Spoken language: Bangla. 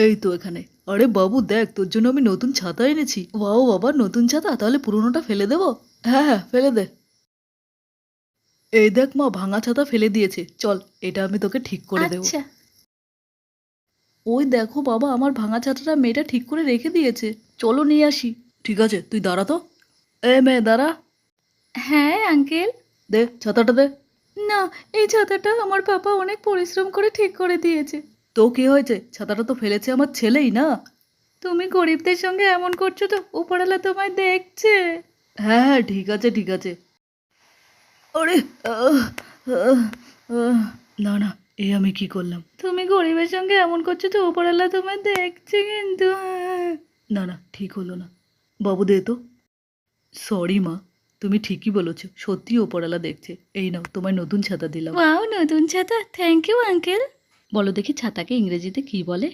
এই তো এখানে। আরে বাবু দেখ, তোর জন্য আমি নতুন ছাতা এনেছি। ওয়াও বাবা, নতুন ছাতা? তাহলে পুরোনোটা ফেলে দেবো? হ্যাঁ হ্যাঁ, ফেলে দে। এই দেখ মা, ভাঙা ছাতা ফেলে দিয়েছে, চল এটা আমি তোকে ঠিক করে দেবো। আচ্ছা। ওই দেখো বাবা, আমার ভাঙা ছাতাটা মেয়েটা ঠিক করে রেখে দিয়েছে, চলো নিয়ে আসি। ঠিক আছে, তুই দাঁড়া তো। এ মেয়ে দাঁড়া। হ্যাঁ আঙ্কেল। দে ছাতাটা দে। না, এই ছাতাটা আমার পাপা অনেক পরিশ্রম করে ঠিক করে দিয়েছে। তো কি হয়েছে, ছাতাটা তো ফেলেছে আমার ছেলেই না। তুমি গরিবদের সঙ্গে এমন করছো তো উপরওয়ালা তোমায় দেখছে। হ্যাঁ হ্যাঁ, ঠিক আছে ঠিক আছে। আরে আহ, আহ, আহ, না না, এ আমি কি করলাম? তুমি গরিবের সঙ্গে এমন করছো তো উপরওয়ালা তোমায় দেখছে কিন্তু। না না, ঠিক হলো না। বাবু দে তো। সরি মা, তুমি ঠিকই বলেছো, সত্যি ওপরওয়ালা দেখছে। এই নাও, তোমায় নতুন ছাতা দিলাম। ওয়াও, নতুন ছাতা, থ্যাংক ইউ আঙ্কেল। বলো দেখি ছাতাকে ইংরেজিতে কি বলে?